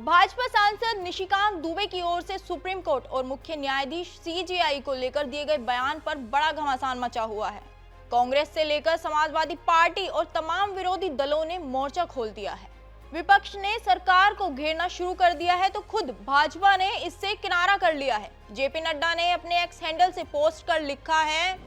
भाजपा सांसद निशिकांत दुबे की ओर से सुप्रीम कोर्ट और मुख्य न्यायाधीश सीजेआई को लेकर दिए गए बयान पर बड़ा घमासान मचा हुआ है। कांग्रेस से लेकर समाजवादी पार्टी और तमाम विरोधी दलों ने मोर्चा खोल दिया है। विपक्ष ने सरकार को घेरना शुरू कर दिया है तो खुद भाजपा ने इससे किनारा कर लिया है। जेपी नड्डा ने अपने एक्स हैंडल से पोस्ट कर लिखा है,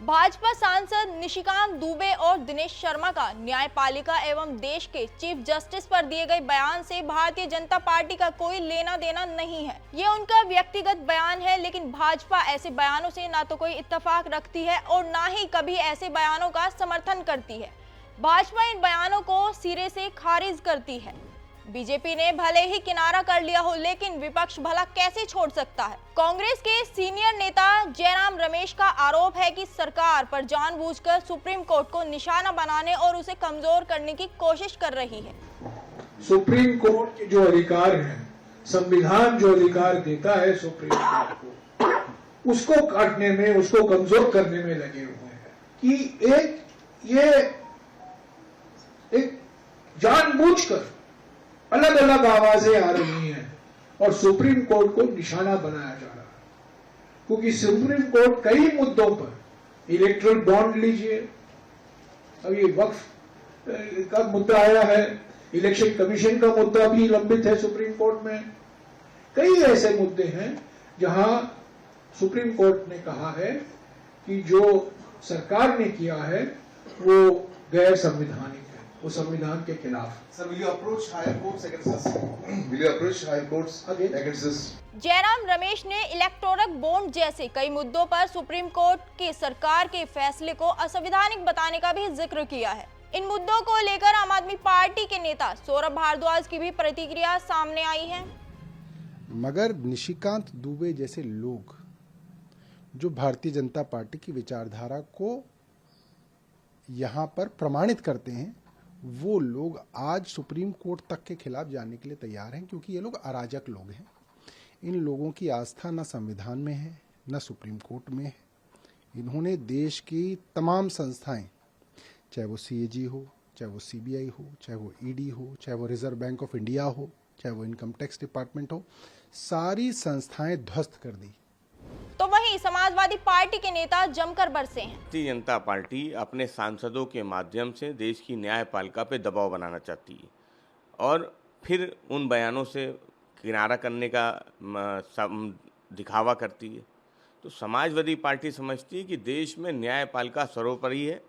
भाजपा सांसद निशिकांत दुबे और दिनेश शर्मा का न्यायपालिका एवं देश के चीफ जस्टिस पर दिए गए बयान से भारतीय जनता पार्टी का कोई लेना देना नहीं है। ये उनका व्यक्तिगत बयान है, लेकिन भाजपा ऐसे बयानों से ना तो कोई इत्तेफाक रखती है और ना ही कभी ऐसे बयानों का समर्थन करती है। भाजपा इन बयानों को सिरे से खारिज करती है। बीजेपी ने भले ही किनारा कर लिया हो, लेकिन विपक्ष भला कैसे छोड़ सकता है। कांग्रेस के सीनियर नेता जयराम रमेश का आरोप है कि सरकार पर जानबूझकर सुप्रीम कोर्ट को निशाना बनाने और उसे कमजोर करने की कोशिश कर रही है। सुप्रीम कोर्ट के जो अधिकार हैं, संविधान जो अधिकार देता है सुप्रीम कोर्ट को, उसको काटने में, उसको कमजोर करने में लगे हुए हैं कि एक जानबूझकर अलग अलग आवाजें आ रही हैं और सुप्रीम कोर्ट को निशाना बनाया जा रहा है। क्योंकि सुप्रीम कोर्ट कई मुद्दों पर, इलेक्ट्रल बॉन्ड लीजिए, अभी वक्फ का मुद्दा आया है, इलेक्शन कमीशन का मुद्दा भी लंबित है सुप्रीम कोर्ट में। कई ऐसे मुद्दे हैं जहां सुप्रीम कोर्ट ने कहा है कि जो सरकार ने किया है वो गैर संवैधानिक है, वो संविधान के खिलाफ। Sir, will you approach higher courts against us? Will you approach higher courts against us? Jairam Ramesh ने इलेक्टोरल बॉन्ड जैसे कई मुद्दों पर सुप्रीम कोर्ट की सरकार के फैसले को असंवैधानिक बताने का भी जिक्र किया है। इन मुद्दों को लेकर आम आदमी पार्टी के नेता सौरभ भारद्वाज की भी प्रतिक्रिया सामने आई है। मगर निशिकांत दुबे जैसे लोग जो भारतीय जनता पार्टी की विचारधारा को यहाँ पर प्रमाणित करते हैं, वो लोग आज सुप्रीम कोर्ट तक के खिलाफ जाने के लिए तैयार हैं, क्योंकि ये लोग अराजक लोग हैं। इन लोगों की आस्था न संविधान में है, न सुप्रीम कोर्ट में है। इन्होंने देश की तमाम संस्थाएं, चाहे वो सीएजी हो, चाहे वो सीबीआई हो, चाहे वो ईडी हो, चाहे वो रिजर्व बैंक ऑफ इंडिया हो, चाहे वो इनकम टैक्स डिपार्टमेंट हो, सारी संस्थाएं ध्वस्त कर दी। तो वहीं समाजवादी पार्टी के नेता जमकर बरसे हैं। भारतीय जनता पार्टी अपने सांसदों के माध्यम से देश की न्यायपालिका पे दबाव बनाना चाहती है और फिर उन बयानों से किनारा करने का दिखावा करती है। तो समाजवादी पार्टी समझती है कि देश में न्यायपालिका सर्वोपरि है।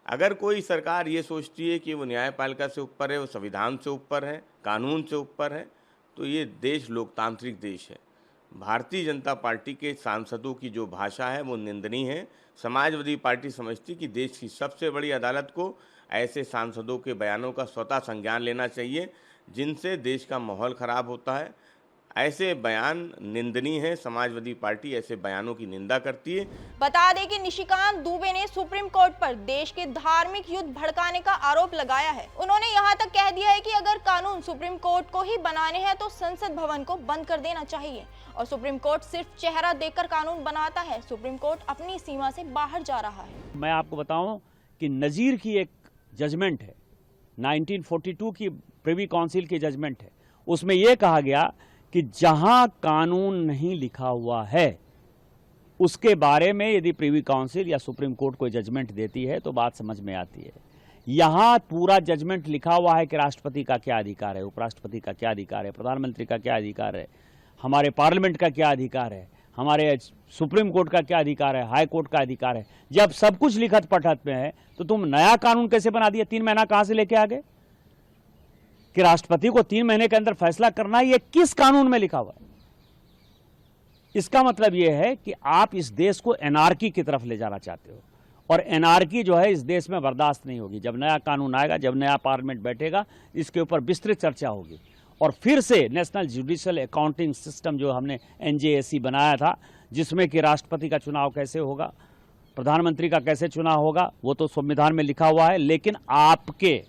अगर कोई सरकार ये सोचती है कि वो न्यायपालिका से ऊपर है, वो संविधान से ऊपर है, कानून से ऊपर है, तो ये देश लोकतांत्रिक देश है। भारतीय जनता पार्टी के सांसदों की जो भाषा है वो निंदनीय है। समाजवादी पार्टी समझती कि देश की सबसे बड़ी अदालत को ऐसे सांसदों के बयानों का स्वतः संज्ञान लेना चाहिए जिनसे देश का माहौल खराब होता है। ऐसे बयान निंदनीय है। समाजवादी पार्टी ऐसे बयानों की निंदा करती है। बता दें कि निशिकांत दुबे ने सुप्रीम कोर्ट पर देश के धार्मिक युद्ध भड़काने का आरोप लगाया है। उन्होंने यहां तक कह दिया है कि अगर कानून सुप्रीम कोर्ट को ही बनाने हैं तो संसद भवन को बंद कर देना चाहिए और सुप्रीम कोर्ट सिर्फ चेहरा देखकर कानून बनाता है। सुप्रीम कोर्ट अपनी सीमा से बाहर जा रहा है। मैं आपको बताऊं कि नजीर की एक जजमेंट है, 1942 की प्रिवी काउंसिल की जजमेंट है। उसमें यह कहा गया कि जहां कानून नहीं लिखा हुआ है उसके बारे में यदि प्रिवी काउंसिल या सुप्रीम कोर्ट कोई जजमेंट देती है तो बात समझ में आती है। यहां पूरा जजमेंट लिखा हुआ है कि राष्ट्रपति का क्या अधिकार है, उपराष्ट्रपति का क्या अधिकार है, प्रधानमंत्री का क्या अधिकार है, हमारे पार्लियामेंट का क्या अधिकार है, हमारे सुप्रीम कोर्ट का क्या अधिकार है, हाई कोर्ट का अधिकार है। जब सब कुछ लिखत पढ़त में है तो तुम नया कानून कैसे बना दिया? 3 महीना कहां से लेके आ गए कि राष्ट्रपति को 3 महीने के अंदर फैसला करना है? ये किस कानून में लिखा हुआ है? इसका मतलब यह है कि आप इस देश को एनार्की की तरफ ले जाना चाहते हो और एनार्की जो है इस देश में बर्दाश्त नहीं होगी। जब नया कानून आएगा, जब नया पार्लियामेंट बैठेगा, इसके ऊपर विस्तृत चर्चा होगी और फिर से नेशनल जुडिशियल अकाउंटिंग सिस्टम जो हमने NJAC बनाया था, जिसमें कि राष्ट्रपति का चुनाव कैसे होगा, प्रधानमंत्री का कैसे चुनाव होगा, वो तो संविधान में लिखा हुआ है। लेकिन आपके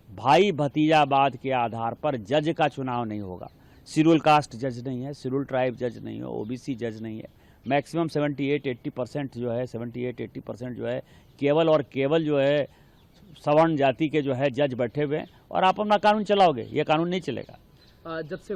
भाई भतीजावाद के आधार पर जज का चुनाव नहीं होगा। शेड्यूल कास्ट जज नहीं है, शेड्यूल ट्राइब जज नहीं है, OBC जज नहीं है। मैक्सिमम 78-80% जो है, 78-80% जो है केवल और केवल जो है सवर्ण जाति के जो है जज बैठे हुए हैं और आप अपना कानून चलाओगे। ये कानून नहीं चलेगा। जब से